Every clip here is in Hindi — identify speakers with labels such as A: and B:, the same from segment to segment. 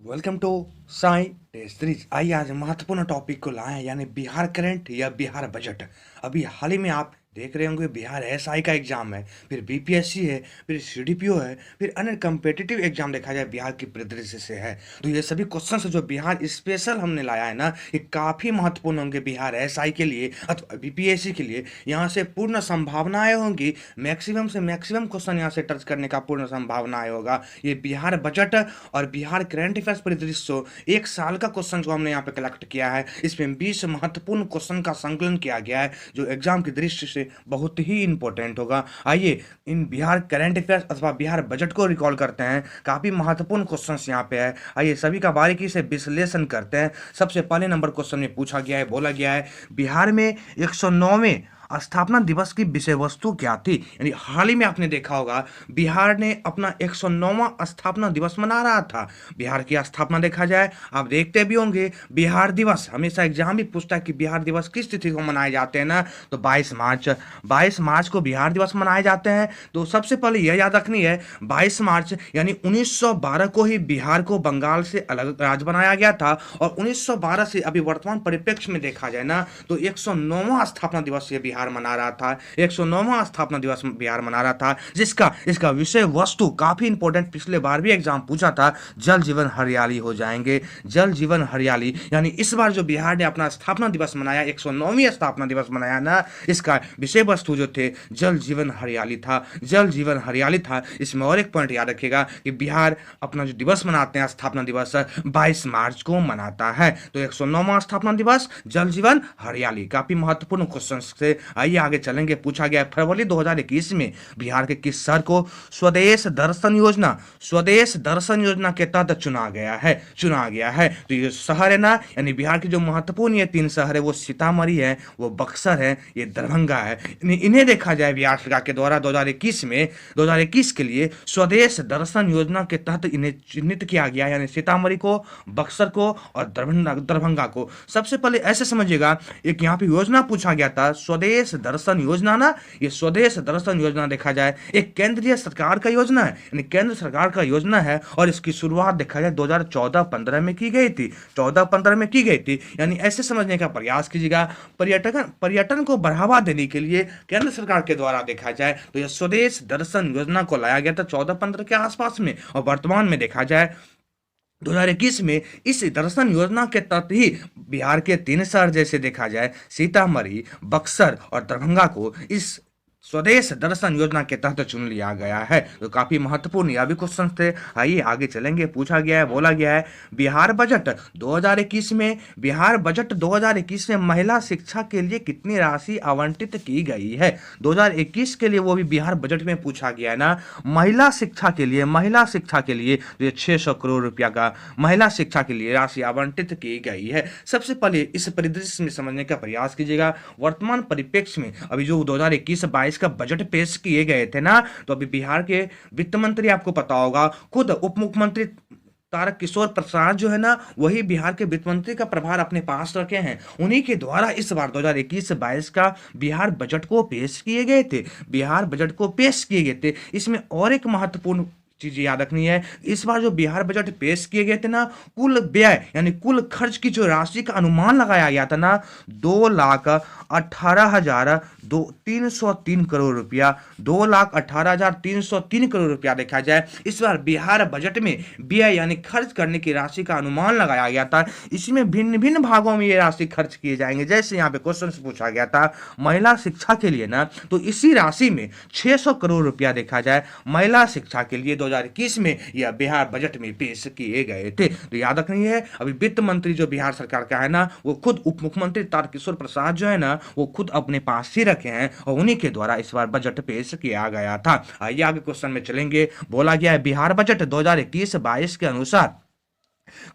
A: Welcome to Sai test series. आइए आज महत्वपूर्ण टॉपिक को लाए हैं, यानी बिहार करंट या बिहार बजट। अभी हाल ही में आप देख रहे होंगे बिहार एसआई का एग्जाम है, फिर बीपीएससी है, फिर सीडीपीओ है, फिर अन्य कम्पिटिटिव एग्जाम देखा जाए बिहार की परिदृश्य से है। तो ये सभी क्वेश्चन जो बिहार स्पेशल हमने लाया है ना, ये काफ़ी महत्वपूर्ण होंगे बिहार एसआई के लिए अथवा बीपीएससी के लिए। यहाँ से पूर्ण संभावनाएं होंगी, मैक्सिमम से मैक्सिमम क्वेश्चन यहाँ से टच करने का पूर्ण संभावनाएं होगा। ये बिहार बजट और बिहार करंट अफेयर्स परिदृश्य एक साल का क्वेश्चन जो हमने यहाँ पे कलेक्ट किया है, इसमें 20 महत्वपूर्ण क्वेश्चन का संकलन किया गया है जो एग्जाम की दृष्टि से बहुत ही इंपॉर्टेंट होगा। आइए इन बिहार करंट अफेयर्स अथवा बिहार बजट को रिकॉल करते हैं। काफी महत्वपूर्ण क्वेश्चंस यहाँ पे है, आइए सभी का बारीकी से विश्लेषण करते हैं। सबसे पहले नंबर क्वेश्चन में पूछा गया है, बोला गया है बिहार में 109वें स्थापना दिवस की विषय वस्तु क्या थी। यानी हाल ही में आपने देखा होगा बिहार ने अपना 109वां स्थापना दिवस मना रहा था। बिहार की स्थापना देखा जाए, आप देखते भी होंगे बिहार दिवस हमेशा एग्जाम भी पूछता है कि बिहार दिवस किस तिथि को मनाए जाते हैं ना, तो 22 मार्च को बिहार दिवस मनाए जाते हैं। तो सबसे पहले यह याद रखनी है 22 मार्च यानी 1912 को ही बिहार को बंगाल से अलग राज्य बनाया गया था, और 1912 से अभी वर्तमान परिप्रेक्ष्य में देखा जाए ना तो 109वां स्थापना दिवस ये बिहार मना रहा था। 109वां स्थापना दिवस बिहार मना रहा था, जिसका इसका विषय वस्तु काफी इंपॉर्टेंट, पिछले बार भी एग्जाम पूछा था, जल जीवन हरियाली हो जाएंगे। जल जीवन हरियाली यानी इस बार जो बिहार ने अपना स्थापना दिवस मनाया, 109वीं स्थापना दिवस मनाया ना, इसका विषय वस्तु जो थे जल जीवन हरियाली था। जल जीवन हरियाली था। इसमें और एक पॉइंट याद रखिएगा कि बिहार अपना जो दिवस मनाते हैं स्थापना दिवस 22 मार्च को मनाता है। तो 109वां स्थापना दिवस जल जीवन हरियाली, काफी महत्वपूर्ण क्वेश्चन से। आइए आगे चलेंगे। पूछा गया फरवरी 2021 में बिहार के किस शहर को स्वदेश दर्शन योजना के तहत चुना गया है। तो ये शहर है ना, यानी बिहार की जो महत्वपूर्ण ये 3 शहर है, वो सीतामढ़ी है, वो बक्सर है, ये दरभंगा है। इन्हें देखा जाए बिहार सरकार के द्वारा 2021 के लिए स्वदेश दर्शन योजना के तहत इन्हें चिन्हित किया गया, यानी सीतामढ़ी को, बक्सर को और दरभंगा को। सबसे पहले ऐसे समझिएगा, एक यहाँ पे योजना पूछा गया था स्वदेश दर्शन योजना ना, ये स्वदेश दर्शन योजना देखा जाए एक केंद्रीय सरकार का योजना है, यानी केंद्र सरकार का योजना है, और इसकी शुरुआत देखा जाए 2014-15 में की गई थी। 14-15 में की गई थी, यानी ऐसे समझने का प्रयास कीजिएगा पर्यटन को बढ़ावा देने के लिए केंद्र सरकार के द्वारा देखा जाए तो यह स्वदेश दर्शन योजना को लाया गया था 14-15 के आसपास में। और वर्तमान में देखा जाए 2021 में इस दर्शन योजना के तहत ही बिहार के 3 शहर जैसे देखा जाए सीतामढ़ी, बक्सर और दरभंगा को इस स्वदेश दर्शन योजना के तहत चुन लिया गया है। तो काफी महत्वपूर्ण यह भी क्वेश्चन थे। आइए आगे चलेंगे। पूछा गया है, बोला गया है बिहार बजट 2021 में महिला शिक्षा के लिए कितनी राशि आवंटित की गई है। 2021 के लिए वो भी बिहार बजट में पूछा गया है ना, महिला शिक्षा के लिए तो ये 600 करोड़ रुपया का महिला शिक्षा के लिए राशि आवंटित की गई है। सबसे पहले इस परिदृश्य में समझने का प्रयास कीजिएगा। वर्तमान परिप्रेक्ष्य में अभी जो 2021-22 का बजट पेश किए गए थे ना, तो अभी बिहार के वित्त मंत्री आपको पता होगा, खुद उप मुख्यमंत्री तारक किशोर प्रसाद जो है ना, वही बिहार के वित्त मंत्री का प्रभार अपने पास रखे हैं। उन्हीं के द्वारा इस बार 2021-22 का बिहार बजट को पेश किए गए थे। इसमें और एक महत्वपूर्ण चीज याद रखनी है, इस बार जो बिहार बजट पेश किए गए थे ना, कुल व्यय यानी कुल खर्च की जो राशि का अनुमान लगाया गया था ना, 2,18,303 करोड़ रुपया, 2,18,303 करोड़ रुपया देखा जाए। इस बार बिहार बजट में व्यय यानी खर्च करने की राशि का अनुमान लगाया गया था। इसमें भिन्न भिन्न भागों में ये राशि खर्च किए जाएंगे। जैसे यहाँ पे क्वेश्चन पूछा गया था महिला शिक्षा के लिए ना, तो इसी राशि में 600 करोड़ रुपया देखा जाए महिला शिक्षा के लिए 2021 में यह बिहार बजट में पेश किए गए थे। तो याद रखनी है, अभी वित्त मंत्री जो बिहार सरकार का है ना, वो खुद उप मुख्यमंत्री तारकिशोर प्रसाद जो है ना, वो खुद अपने पास ही रखे हैं, और उन्हीं के द्वारा इस बार बजट पेश किया गया था। आइए आगे क्वेश्चन में चलेंगे। बोला गया है बिहार बजट 2021-22 के अनुसार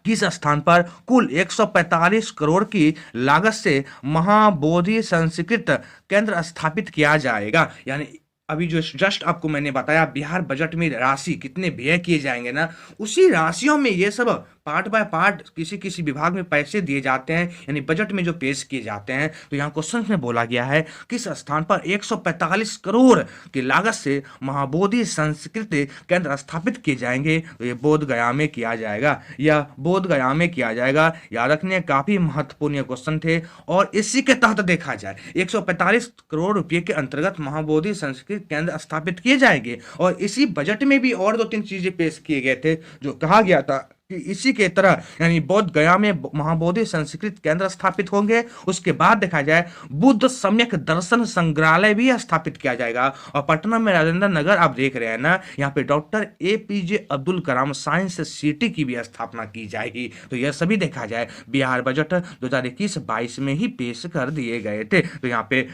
A: किस स्थान पर कुल 145 करोड़ की लागत से महाबोधि संस्कृत केंद्र स्थापित किया जाएगा। यानी अभी जो जस्ट आपको मैंने बताया बिहार बजट में राशि कितने व्यय किए जाएंगे ना, उसी राशियों में ये सब पार्ट बाय पार्ट किसी किसी विभाग में पैसे दिए जाते हैं, यानी बजट में जो पेश किए जाते हैं। तो यहाँ क्वेश्चन में बोला गया है किस स्थान पर 145 करोड़ की लागत से महाबोधि संस्कृति केंद्र स्थापित किए जाएंगे। तो ये बोध गया में किया जाएगा, या बोध गया में किया जाएगा। याद रखने काफी महत्वपूर्ण क्वेश्चन थे। और इसी के तहत देखा जाए 145 करोड़ रुपए के अंतर्गत महाबोधि संस्कृति केंद्र स्थापित किए जाएंगे। और इसी बजट में भी और दो तीन चीजें पेश किए गए थे, जो कहा गया था कि इसी के तरह यानी बोध गया में महाबोधि संस्कृत केंद्र स्थापित होंगे। उसके बाद देखा जाए बुद्ध सम्यक दर्शन संग्रहालय भी स्थापित किया जाएगा। और पटना में राजेंद्र नगर आप देख रहे हैं ना, यहाँ पे doctor APJ Abdul Kalam science city की भी स्थापना की जाएगी। तो यह सभी देखा जाए बिहार बजट 2021-22 में ही पेश कर दिए गए थे। तो यहाँ पे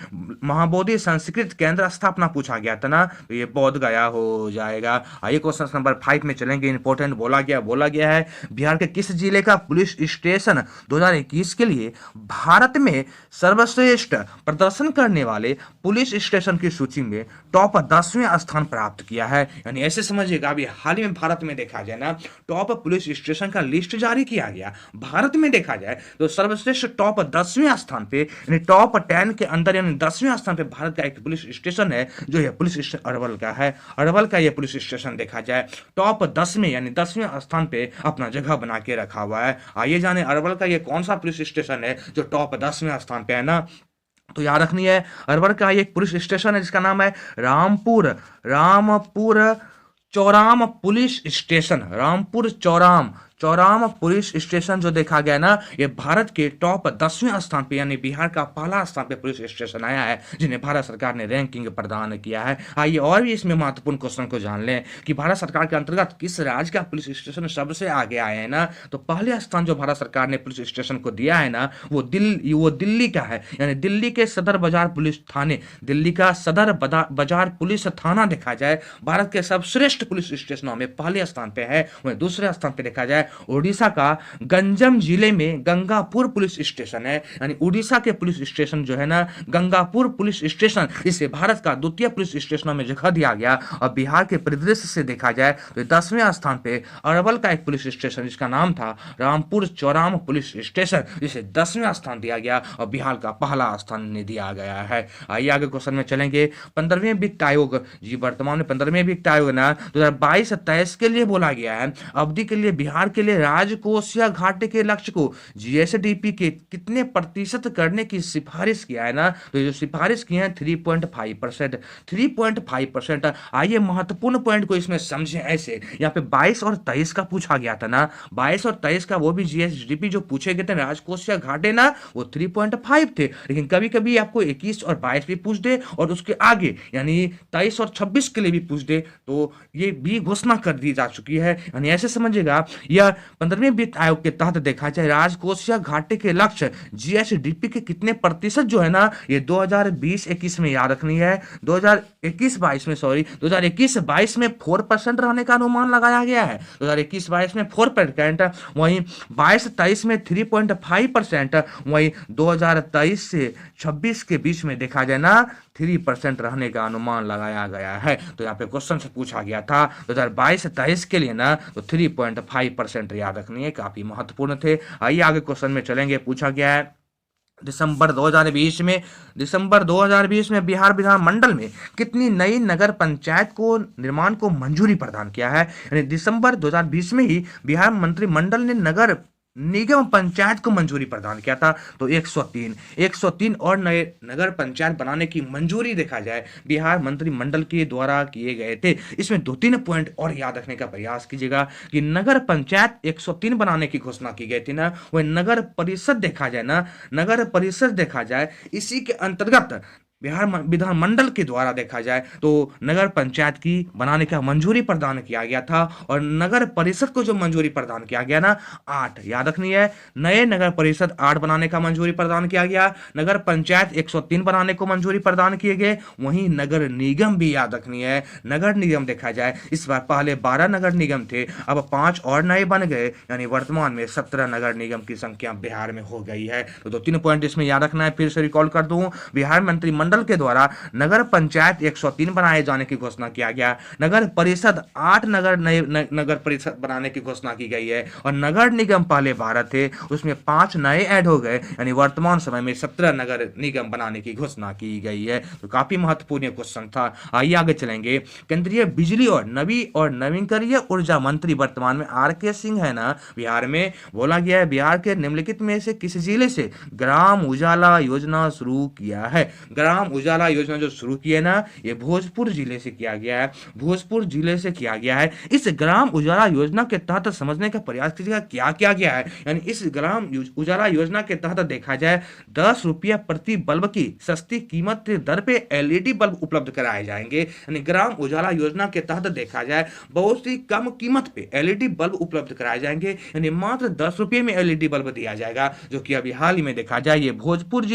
A: महाबोधि संस्कृत केंद्र स्थापना पूछा गया था ना, तो ये बोध गया हो जाएगा। आइए क्वेश्चन नंबर 5 में चलेंगे। इंपॉर्टेंट बोला गया है बिहार के किस जिले का पुलिस स्टेशन 2021 के लिए भारत में सर्वश्रेष्ठ प्रदर्शन करने वाले पुलिस स्टेशन की सूची में टॉप 10वें स्थान प्राप्त किया है। यानी ऐसे समझिएगा अभी हाल ही में भारत में देखा जाए ना, टॉप पुलिस स्टेशन का लिस्ट जारी किया गया। भारत में देखा जाए तो सर्वश्रेष्ठ टॉप 10वें स्थान पे, यानी टॉप 10 के अंदर यानी 10वें स्थान पे भारत का एक पुलिस स्टेशन है, जो है पुलिस स्टेशन अरवल का है। अरवल का यह पुलिस स्टेशन देखा जाए टॉप 10 में यानी 10वें स्थान पे अपना जगह बना के रखा हुआ है। आइए जाने अरवल का ये कौन सा पुलिस स्टेशन है जो टॉप 10वें स्थान पे है ना। तो याद रखनी है अरवल का एक पुलिस स्टेशन है जिसका नाम है Rampur Chauram police station. Rampur Chauram police station जो देखा गया ना, ये भारत के टॉप 10वें स्थान पे यानी बिहार का पहला स्थान पे पुलिस स्टेशन आया है, जिन्हें भारत सरकार ने रैंकिंग प्रदान किया है। आइए और भी इसमें महत्वपूर्ण क्वेश्चन को जान लें कि भारत सरकार के अंतर्गत किस राज्य का पुलिस स्टेशन सबसे आगे आए हैं ना। तो पहले स्थान जो भारत सरकार ने पुलिस स्टेशन को दिया है ना, वो दिल्ली का है, यानी दिल्ली के सदर बाजार पुलिस थाने, दिल्ली का सदर बाजार पुलिस थाना देखा जाए भारत के सर्वश्रेष्ठ पुलिस स्टेशनों में पहले स्थान पे है। वहीं दूसरे स्थान पे देखा जाए उड़ीसा का गंजम जिले में गंगापुर पुलिस स्टेशन है, यानी उड़ीसा के पुलिस स्टेशन जो है ना गंगापुर पुलिस स्टेशन, इसे भारत का द्वितीय पुलिस स्टेशनों में जगह दिया गया। और बिहार के परिदृश्य से देखा जाए तो 10वें स्थान पे अरवल का एक पुलिस स्टेशन जिसका नाम था रामपुर चौराम पुलिस स्टेशन, जिसे 10वें स्थान दिया गया और बिहार का पहला स्थान दिया गया है। आइए आगे क्वेश्चन में चलेंगे। 15वें वित्त आयोग जी, वर्तमान में 15वें वित्त आयोग ना 2022-23 के लिए बोला गया है अवधि के लिए बिहार के लिए राजकोषीय घाटे के लक्ष्य को GSDP के कितने प्रतिशत करने की सिफारिश किया है ना। तो ये जो सिफारिश की है 3.5%। 3.5%। आइए महत्वपूर्ण पॉइंट को इसमें समझें ऐसे, यहाँ पे 22 और 23 का पूछा गया था ना, 22 और 23 का वो भी GSDP जो पूछे गए थे राजकोषीय घाटे ना, वो 3.5 थे। लेकिन कभी कभी आपको 21 और 22 भी पूछ दे और उसके आगे यानी 23 और 26 के लिए भी पूछ दे, तो ये भी घोषणा कर दी जा चुकी है। यानी ऐसे समझिएगा यह 15वें वित्त आयोग के तहत देखा जाए राजकोषीय घाटे के लक्ष्य GSDP के कितने प्रतिशत जो है ना, ये 2020-21 में याद रखनी है, 2021-22 में 4% रहने का अनुमान लगाया गया है। 2021-22 में 4%, वहीं 22-23 में 3.5%, वहीं 2023 से 26 के बीच में देखा जाए ना 3% रहने का अनुमान लगाया गया है। तो यहाँ पे क्वेश्चन से पूछा गया था 2022-23 के लिए ना, तो 3.5% याद रखनी है, काफी महत्वपूर्ण थे। आइए आगे क्वेश्चन में चलेंगे। पूछा गया है दिसंबर 2020 में बिहार विधानमंडल में कितनी नई नगर पंचायत को निर्माण को मंजूरी प्रदान किया है। यानी दिसंबर 2020 में ही बिहार मंत्रिमंडल ने नगर निगम पंचायत को मंजूरी प्रदान किया था। तो 103 और नए नगर पंचायत बनाने की मंजूरी देखा जाए बिहार मंत्रिमंडल के द्वारा किए गए थे। इसमें 2-3 पॉइंट और याद रखने का प्रयास कीजिएगा कि नगर पंचायत 103 बनाने की घोषणा की गई थी ना, वह नगर परिषद देखा जाए ना, नगर परिषद देखा जाए इसी के अंतर्गत बिहार विधानमंडल के द्वारा देखा जाए तो नगर पंचायत की बनाने का मंजूरी प्रदान किया गया था। और नगर परिषद को जो मंजूरी प्रदान किया गया ना 8 याद रखनी है, नए नगर परिषद 8 बनाने का मंजूरी प्रदान किया गया। नगर पंचायत 103 बनाने को मंजूरी प्रदान किए गए। वहीं नगर निगम भी याद रखनी है, नगर निगम देखा जाए इस बार पहले 12 नगर निगम थे, अब 5 और नए बन गए, यानी वर्तमान में 17 नगर निगम की संख्या बिहार में हो गई है। तो 2-3 पॉइंट इसमें याद रखना है। फिर से रिकॉल कर दूं, बिहार मंत्रिमंडल मंडल के द्वारा नगर पंचायत 103 बनाए जाने की घोषणा किया गया। नगर परिषद 8 नगर परिषद बनाने की घोषणा की गई है। और नगर निगम पहले 12 थे, उसमें 5 नए ऐड हो गए, यानी वर्तमान समय में 17 नगर निगम बनाने की घोषणा की गई है। तो काफी महत्वपूर्ण क्वेश्चन था। आइए आगे चलेंगे। केंद्रीय बिजली और नवीकरणीय ऊर्जा मंत्री वर्तमान में आर.के. सिंह है ना, बिहार में बोला गया है बिहार के निम्नलिखित में से किस जिले से ग्राम उजाला योजना शुरू किया है। ग्राम उजाला योजना जो शुरू की है ना, ये भोजपुर जिले से किया गया है। भोजपुर जिले से किया गया है। इस ग्राम उजाला योजना के तहत समझने का प्रयास कीजिएगा क्या किया गया है। यानी इस ग्राम उजाला योजना के तहत देखा जाए 10 रुपया प्रति बल्ब की सस्ती कीमत दर पे एलईडी बल्ब उपलब्ध कराए जाएंगे। यानी ग्राम उजाला योजना के तहत देखा जाए बहुत ही कम कीमत पे एलईडी बल्ब उपलब्ध कराए जाएंगे। यानी मात्र 10 रुपये में एलईडी बल्ब दिया जाएगा, जो कि अभी हाल ही में देखा जाए ये भोजपुर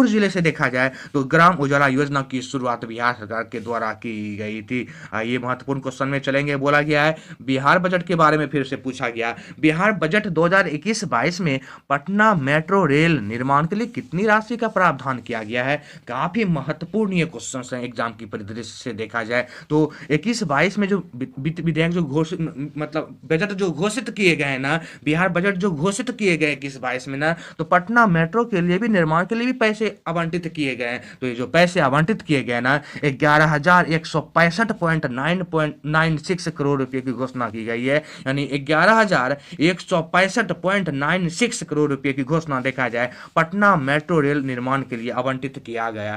A: जिले से देखा जाए तो ग्राम उजाला योजना की शुरुआत बिहार सरकार के द्वारा की गई थी। ये महत्वपूर्ण क्वेश्चन में चलेंगे। बोला गया है बिहार बजट के बारे में फिर से पूछा गया। बिहार बजट 2021-22 में पटना मेट्रो रेल निर्माण के लिए कितनी राशि का प्रावधान किया गया है। काफी महत्वपूर्ण ये क्वेश्चन है एग्जाम की परिदृश्य से देखा जाए तो 21-22 में जो विधेयक जो घोषित मतलब बजट जो घोषित किए गए हैं ना, बिहार बजट जो घोषित किए गए 21-22 में ना, तो पटना मेट्रो के लिए भी निर्माण के लिए भी पैसे आवंटित किए गए हैं। तो ये जो पैसे आवंटित किए गए ना 11,165.996 करोड़ रुपए की घोषणा की गई है। यानी 11,165.96 करोड़ रुपए की घोषणा देखा जाए पटना मेट्रो रेल निर्माण के लिए आवंटित किया गया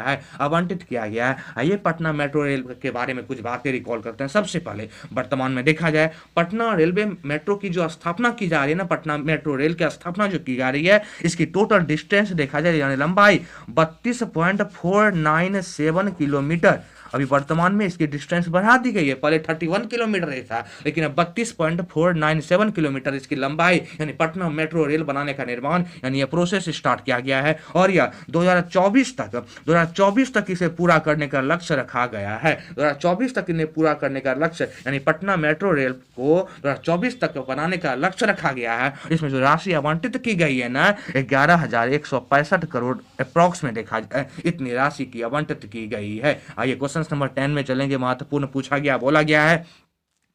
A: है। आइए पटना मेट्रो रेल के बारे में कुछ बातें रिकॉल करते हैं। सबसे पहले वर्तमान में देखा जाए पटना रेलवे मेट्रो की जो स्थापना की जा रही है ना, पटना मेट्रो रेल की स्थापना जो की जा रही है, इसकी टोटल डिस्टेंस देखा जाए यानी लंबाई 32.497 किलोमीटर। अभी वर्तमान में इसकी डिस्टेंस बढ़ा दी गई है। पहले 31 किलोमीटर था, लेकिन अब 32.497 किलोमीटर इसकी लंबाई, यानी पटना मेट्रो रेल बनाने का निर्माण यानी यह प्रोसेस स्टार्ट किया गया है। और यह 2024 तक इसे पूरा करने का लक्ष्य रखा गया है। 2024 तक इन्हें पूरा करने का लक्ष्य यानी पटना मेट्रो रेल को 2024 तक बनाने का लक्ष्य रखा गया है। इसमें जो राशि आवंटित की गई है ना 11,165 करोड़ अप्रॉक्स में देखा जाए इतनी राशि की आवंटित की गई है। आइए क्वेश्चन नंबर 10 में चलेंगे। महत्वपूर्ण पूछा गया, बोला गया है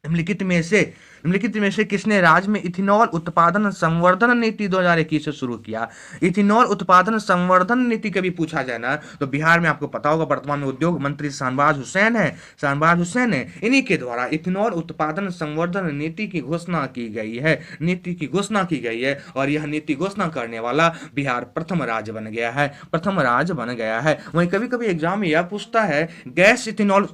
A: निम्नलिखित में से किसने राज्य में इथेनॉल उत्पादन संवर्धन नीति 2021 से शुरू किया। इथेनॉल उत्पादन संवर्धन नीति कभी पूछा जाए ना, तो बिहार में आपको पता होगा वर्तमान में उद्योग मंत्री शाहनवाज हुसैन है। इन्हीं के द्वारा इथेनॉल उत्पादन संवर्धन नीति की घोषणा की गई है। और यह नीति घोषणा करने वाला बिहार प्रथम राज्य बन गया है। वहीं कभी कभी एग्जाम में यह पूछता है गैस इथेनॉल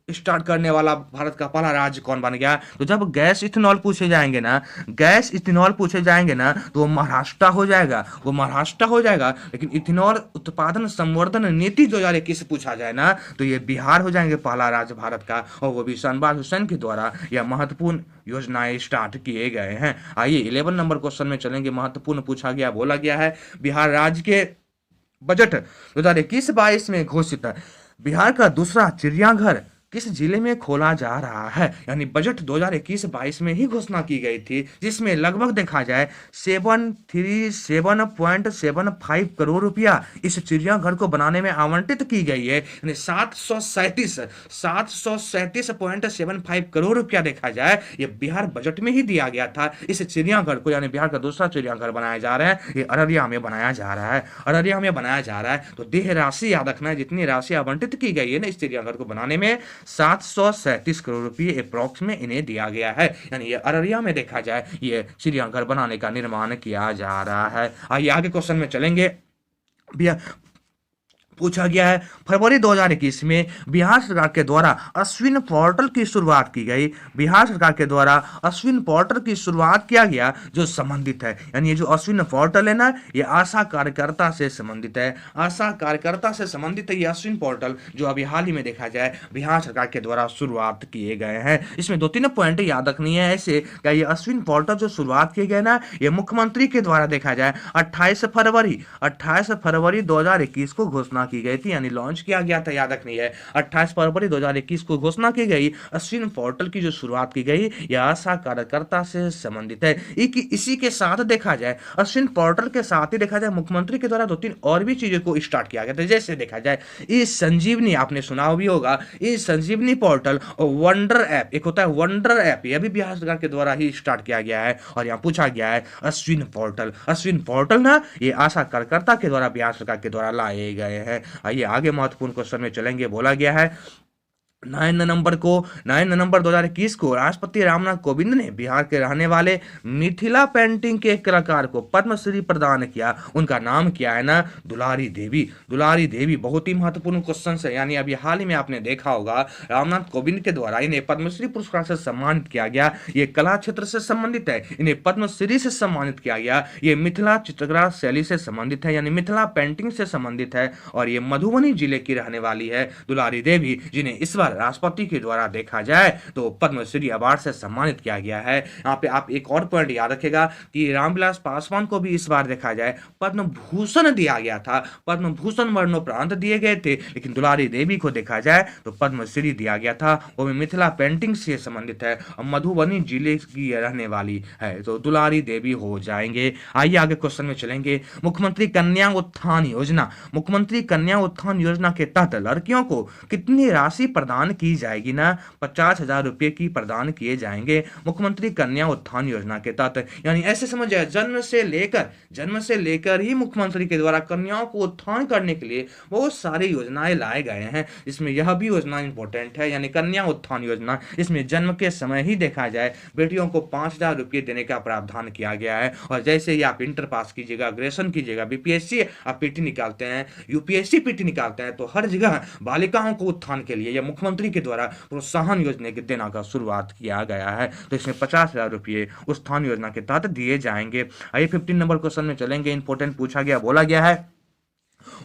A: स्टार्ट करने वाला भारत का पहला राज्य कौन बन गया। तो जब गैस इथेनॉल पूछे जाएंगे ना तो वो महाराष्ट्र हो जाएगा। लेकिन इथेनॉल उत्पादन संवर्धन नीति 2021 पूछा जाए ना तो ये बिहार हो जाएंगे पहला राज्य भारत का, और वो भी शाहनवाज हुसैन के द्वारा यह महत्वपूर्ण योजनाएं स्टार्ट किए गए हैं। आइए 11 नंबर क्वेश्चन में चलेंगे। महत्वपूर्ण पूछा गया, बोला गया है बिहार राज्य के बजट 2021-22 में घोषित बिहार का दूसरा चिड़ियाघर किस जिले में खोला जा रहा है। यानी बजट 2021-22 में ही घोषणा की गई थी, जिसमें लगभग देखा जाए 737.75 करोड़ रुपया इस चिड़ियाघर को बनाने में आवंटित की गई है। यानी 737.75 करोड़ रुपया देखा जाए ये बिहार बजट में ही दिया गया था इस चिड़ियाघर को। यानी बिहार का दूसरा चिड़ियाघर बनाया जा रहा है, ये अररिया में बनाया जा रहा है। तो देह राशि याद रखना है, जितनी राशि आवंटित की गई है ना इस चिड़ियाघर को बनाने में 737 करोड़ रुपए अप्रॉक्स में इन्हें दिया गया है। यानी ये अररिया में देखा जाए ये चिड़ियाघर बनाने का निर्माण किया जा रहा है। आइए आगे क्वेश्चन में चलेंगे। पूछा गया है फरवरी 2021 में बिहार सरकार के द्वारा अश्विन पोर्टल की शुरुआत की गई। बिहार सरकार के द्वारा अश्विन पोर्टल की शुरुआत किया गया जो संबंधित है। यानी ये जो अश्विन पोर्टल है ना ये आशा कार्यकर्ता से संबंधित है। ये अश्विन पोर्टल जो अभी हाल ही में देखा जाए बिहार सरकार के द्वारा शुरुआत किए गए हैं। इसमें 2-3 पॉइंट याद रखनी है ऐसे क्या ये अश्विन पोर्टल जो शुरुआत किए गए ना ये मुख्यमंत्री के द्वारा देखा जाए 28 फरवरी 2021 को घोषणा की गई थी, यानी लॉन्च किया गया था, याद रखनी है। 28 फरवरी 2021 को घोषणा की गई। अश्विन पोर्टल की जो शुरुआत की गई, यह आशा कार्यकर्ता से संबंधित है। इसी के साथ देखा जाए, अश्विन पोर्टल के साथ ही देखा जाए, मुख्यमंत्री के द्वारा 2-3 और भी चीजों को स्टार्ट किया गया था। जैसे देखा जाए, ई संजीवनी, आपने सुना भी होगा, ई संजीवनी पोर्टल और वंडर ऐप, एक होता है वंडर ऐप, यह भी बिहार सरकार के द्वारा ही स्टार्ट किया गया है। और यहाँ पूछा गया है अश्विन पोर्टल ना, ये आशा कार्यकर्ता के द्वारा बिहार सरकार के द्वारा लाए गए हैं। आइए आगे महत्वपूर्ण क्वेश्चन में चलेंगे। बोला गया है 9 नवंबर 2021 को राष्ट्रपति रामनाथ कोविंद ने बिहार के रहने वाले मिथिला पेंटिंग के एक कलाकार को पद्मश्री प्रदान किया। उनका नाम क्या है ना, दुलारी देवी। बहुत ही महत्वपूर्ण क्वेश्चन है, यानी अभी हाल ही में आपने देखा होगा, रामनाथ कोविंद के द्वारा इन्हें पद्मश्री पुरस्कार से सम्मानित किया गया। ये कला क्षेत्र से संबंधित है, इन्हें पद्मश्री से सम्मानित किया गया। ये मिथिला चित्रकला शैली से संबंधित है, यानी मिथिला पेंटिंग से संबंधित है, और ये मधुबनी जिले की रहने वाली है दुलारी देवी, जिन्हें इस बार राष्ट्रपति के द्वारा देखा जाए तो पद्मश्री अवार्ड से सम्मानित किया गया है। यहाँ पे आप एक और पॉइंट याद रखेगा कि रामविलास पासवान को भी इस बार देखा जाए पद्म भूषण दिया गया था, पद्म भूषण मरणोपरांत दिए गए थे, लेकिन दुलारी देवी को देखा जाए तो पद्मश्री दिया गया था। वो भी मिथिला पेंटिंग से संबंधित है और मधुबनी जिले की रहने वाली है, तो दुलारी देवी हो जाएंगे। आइए आगे क्वेश्चन में चलेंगे। मुख्यमंत्री कन्या उत्थान योजना के तहत लड़कियों को कितनी राशि प्रदान की जाएगी ना, 50,000 रुपए की प्रदान किए जाएंगे मुख्यमंत्री कन्या उत्थान योजना के तहत। यानी ऐसे समझिए, जन्म से लेकर ही मुख्यमंत्री के द्वारा कन्याओं को उत्थान करने के लिए बहुत सारी योजनाएं लाए गए हैं। इसमें यह भी योजना इंपॉर्टेंट है, यानी कन्या उत्थान योजना। इसमें जन्म के समय ही देखा जाए बेटियों को 5,000 रुपये देने का प्रावधान किया गया है। और जैसे ही आप इंटर पास कीजिएगा, ग्रेजुएशन कीजिएगा, बीपीएससी आप पीटी निकालते हैं, यूपीएससी पीटी निकालते हैं, तो हर जगह बालिकाओं को उत्थान के लिए या मुख्यमंत्री के द्वारा प्रोत्साहन योजना के देना का शुरुआत किया गया है। तो इसमें 50,000 रुपये उत्थान योजना के तहत दिए जाएंगे। आइए 15 नंबर क्वेश्चन में चलेंगे। इंपॉर्टेंट पूछा गया, बोला गया है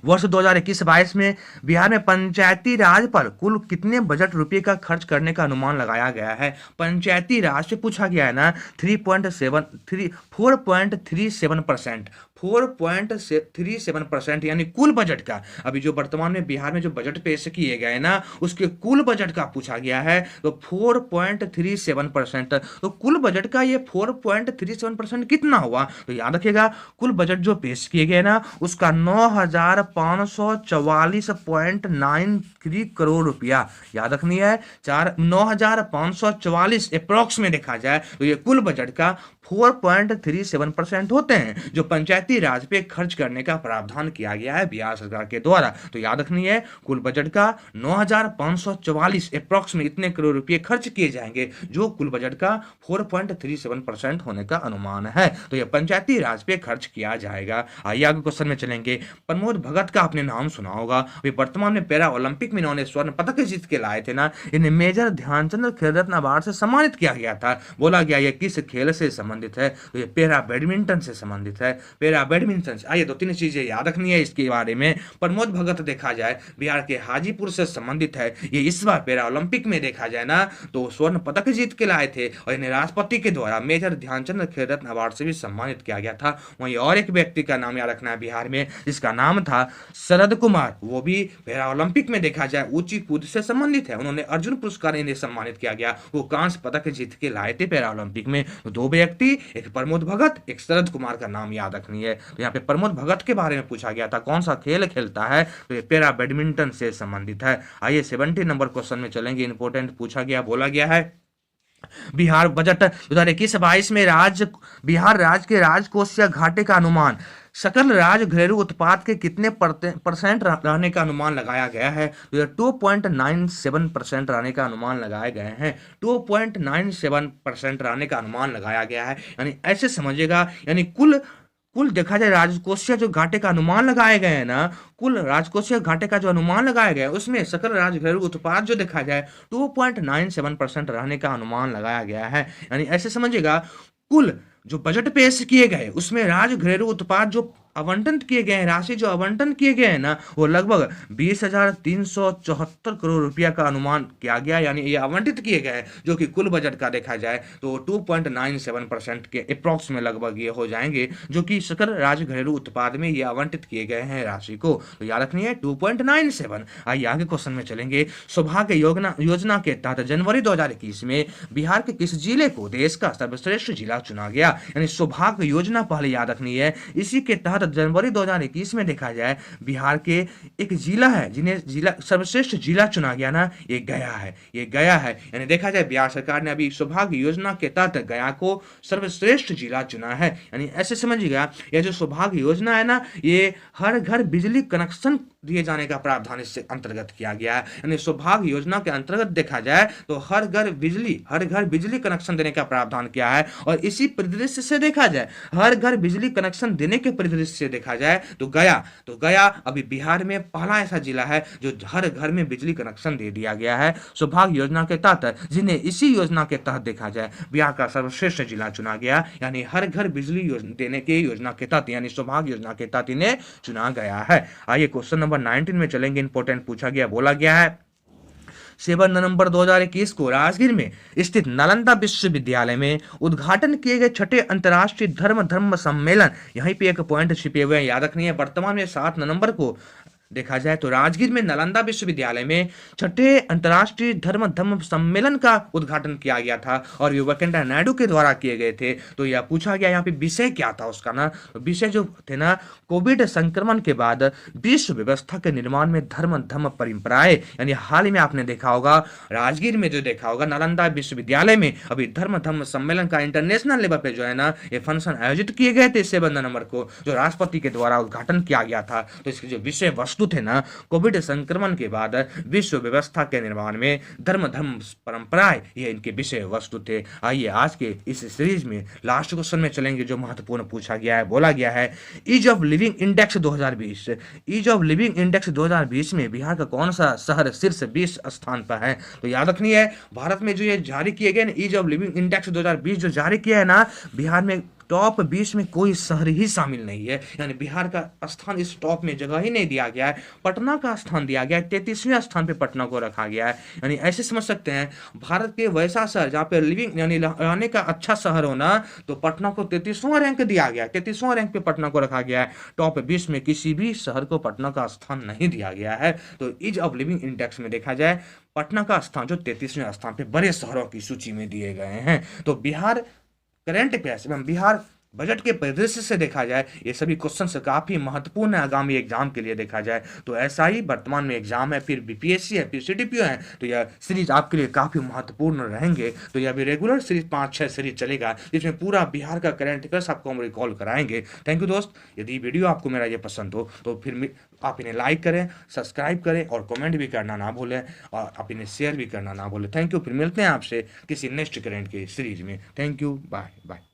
A: वर्ष 2021-22 में बिहार में पंचायती राज पर कुल कितने बजट रुपए का खर्च करने का अनुमान लगाया गया है। पंचायती राज से पूछा गया है ना, 4.37%, यानी कुल बजट का। अभी जो वर्तमान में बिहार में जो बजट पेश किए गए ना, उसके कुल बजट का पूछा गया है, तो 4.37%। तो कुल बजट का ये 4.37% कितना हुआ, तो याद रखिएगा कुल बजट जो पेश किए गए ना, उसका 9,544.93 करोड़ रुपया, याद रखनी है। 9,544 अप्रोक्स में देखा जाए तो ये कुल बजट का 4.37% होते हैं, जो पंचायती राज पे खर्च करने का प्रावधान किया गया है बिहार सरकार के द्वारा। तो याद रखनी है, कुल बजट का 9,544 अप्रोक्स में इतने करोड़ रुपए खर्च किए जाएंगे, जो कुल बजट का 4.37% होने का अनुमान है। तो यह पंचायती राज पे खर्च किया जाएगा। आइए आगे क्वेश्चन में चलेंगे। प्रमोद भगत का आपने नाम सुना होगा, वे वर्तमान में पैरा ओलंपिक में इन्होंने स्वर्ण पदक जीत के लाए थे ना, इन्हें मेजर ध्यानचंद खेल रत्न अवार्ड से सम्मानित किया गया था। बोला गया यह किस खेल से संबंधित है, तो ये पैरा बैडमिंटन से संबंधित है, पैरा बैडमिंटन। आइए 2-3 चीजें याद रखनी है इसके बारे में। प्रमोद भगत देखा जाए बिहार के हाजीपुर से संबंधित है। ये इस बार पैरा ओलंपिक में देखा जाए ना, तो स्वर्ण पदक जीत के लाए थे और इन्हें राष्ट्रपति के द्वारा मेजर ध्यानचंद खेल रत्न अवार्ड से भी सम्मानित किया गया था। वहीं और एक व्यक्ति का नाम याद रखना है बिहार में, जिसका नाम था शरद कुमार, वो भी पैरा ओलंपिक में देखा जाए ऊंची कूद से संबंधित है। उन्होंने अर्जुन पुरस्कार इन्हें सम्मानित किया गया, वो कांस्य पदक जीत के लाए थे पैरा ओलंपिक में। तो 2 व्यक्ति, एक प्रमोद भगत, एक शरद कुमार का नाम याद रखनी है। तो यहाँ पे प्रमोद भगत के बारे में पूछा गया था, कौन सा खेल खेलता है, तो ये पैरा बैडमिंटन से संबंधित है। आइए 70 नंबर क्वेश्चन में चलेंगे। इंपॉर्टेंट पूछा गया, बोला गया है बिहार बजट 2021-22 में बिहार राज्य के राजकोषीय घाटे का अनुमान सकल राज्य घरेलू उत्पाद के कितने परसेंट रहने का अनुमान लगाया गया है, तो 2.97% रहने का अनुमान लगाए गए हैं। 2.97% रहने का अनुमान लगाया गया है, यानी ऐसे समझिएगा, यानी कुल देखा जाए राजकोषीय जो घाटे का अनुमान लगाए गए हैं ना, कुल राजकोषीय घाटे का जो अनुमान लगाया गया है, उसमें सकल राज्य घरेलू उत्पाद जो देखा जाए 2.97% रहने का अनुमान लगाया गया है। यानी ऐसे समझिएगा, कुल जो बजट पेश किए गए उसमें राज्य घरेलू उत्पाद जो आवंटन किए गए हैं, राशि जो आवंटन किए गए हैं ना, वो लगभग 20,374 करोड़ रुपया का अनुमान किया गया, यानी ये आवंटित किए गए हैं, जो कि कुल बजट का देखा जाए तो 2.97% के अप्रॉक्स में लगभग ये हो जाएंगे, जो कि सकल राज्य घरेलू उत्पाद में ये आवंटित किए गए हैं राशि को। तो याद रखनी है 2.97। आइए आगे क्वेश्चन में चलेंगे। सौभाग्य योजना के तहत जनवरी 2021 में बिहार के किस जिले को देश का सर्वश्रेष्ठ जिला चुना गया? यानी सौभाग्य योजना पहले याद रखनी है। इसी के तहत जनवरी 2021 में देखा जाए बिहार के एक जिला है जिन्हें जिला सर्वश्रेष्ठ जिला चुना गया ना, ये गया है, ये गया है। यानी देखा जाए बिहार सरकार ने अभी सौभाग्य योजना के तहत गया को सर्वश्रेष्ठ जिला चुना है। यानी ऐसे समझिएगा, यह जो सौभाग्य योजना है ना, ये हर घर बिजली कनेक्शन दिए जाने का प्रावधान इससे अंतर्गत किया गया है। यानी सौभाग्य योजना के अंतर्गत देखा जाए तो हर घर बिजली कनेक्शन देने का प्रावधान किया है। और इसी परिदृश्य से देखा जाए, हर घर बिजली कनेक्शन देने के परिदृश्य से देखा जाए तो गया अभी बिहार में पहला ऐसा जिला है जो हर घर में बिजली कनेक्शन दे दिया गया है सौभाग्य योजना के तहत, जिन्हें इसी योजना के तहत देखा जाए बिहार का सर्वश्रेष्ठ जिला चुना गया। यानी हर घर बिजली देने की योजना के तहत, यानी सौभाग्य योजना के तहत इन्हें चुना गया है। आइए क्वेश्चन नंबर 19 में चलेंगे। इंपोर्टेंट पूछा गया, बोला गया है 7 नवंबर 2021 को राजगीर में स्थित नालंदा विश्वविद्यालय में उद्घाटन किए गए छठे अंतर्राष्ट्रीय धर्म सम्मेलन, यहीं पे एक पॉइंट छिपे हुए हैं, याद रखनी है। वर्तमान में 7 नवंबर को देखा जाए तो राजगीर में नालंदा विश्वविद्यालय में छठे अंतर्राष्ट्रीय धर्म सम्मेलन का उद्घाटन किया गया था और ये वेंकैया नायडू के द्वारा किए गए थे। तो यह पूछा गया यहाँ पे विषय क्या था उसका ना, तो विषय जो थे ना, कोविड संक्रमण के बाद विश्व व्यवस्था के निर्माण में धर्म परंपराएं। यानी हाल ही में आपने देखा होगा राजगीर में, जो देखा होगा नालंदा विश्वविद्यालय में अभी धर्म सम्मेलन का इंटरनेशनल लेवल पे जो है ना, ये फंक्शन आयोजित किए गए थे 7 नवंबर को, जो राष्ट्रपति के द्वारा उद्घाटन किया गया था। तो इसके जो विषय वस्तु थे ना, कोविड संक्रमण के बाद विश्व व्यवस्था के निर्माण में धर्म परंपराएं, ये इनके विषय वस्तु थे। आइए आज के इस सीरीज में लास्ट क्वेश्चन में चलेंगे, जो महत्वपूर्ण पूछा गया है, बोला गया है ease of living index 2020। Ease of living index 2020 में बिहार का कौन सा शहर शीर्ष 20 स्थान पर है? तो याद रखनी है, भारत में जो ये जारी किए गए ईज ऑफ लिविंग इंडेक्स 2020 जो जारी किया है ना, बिहार में टॉप 20 में कोई शहर ही शामिल नहीं है। यानी बिहार का स्थान इस टॉप में जगह ही नहीं दिया गया है, पटना का स्थान दिया गया है, 33वें स्थान पे पटना को रखा गया है। यानी ऐसे समझ सकते हैं, भारत के वैसा शहर जहाँ पे लिविंग यानी रहने का अच्छा शहर होना, तो पटना को 33वां रैंक दिया गया है, 33वां रैंक पे पटना को रखा गया है। टॉप 20 में किसी भी शहर को पटना का स्थान नहीं दिया गया है। तो ईज ऑफ लिविंग इंडेक्स में देखा जाए पटना का स्थान जो 33वें स्थान पे बड़े शहरों की सूची में दिए गए हैं। तो बिहार करंट अफेयर्स एवं बिहार बजट के परिदृश्य से देखा जाए, ये सभी क्वेश्चन से काफी महत्वपूर्ण है आगामी एग्जाम के लिए देखा जाए तो। ऐसा ही वर्तमान में एग्जाम है, फिर बीपीएससी है, फिर सीडीपीओ है, तो यह सीरीज आपके लिए काफी महत्वपूर्ण रहेंगे। तो यह भी रेगुलर सीरीज 5-6 सीरीज चलेगा, जिसमें पूरा बिहार का करंट अफेयर्स आपको हम रिकॉल कराएंगे। थैंक यू दोस्त। यदि वीडियो आपको मेरा ये पसंद हो तो फिर आप इन्हें लाइक करें, सब्सक्राइब करें और कमेंट भी करना ना भूलें, और आप इन्हें शेयर भी करना ना भूलें। Thank you. फिर मिलते हैं आपसे किसी नेक्स्ट करंट के सीरीज में। Thank you. Bye bye.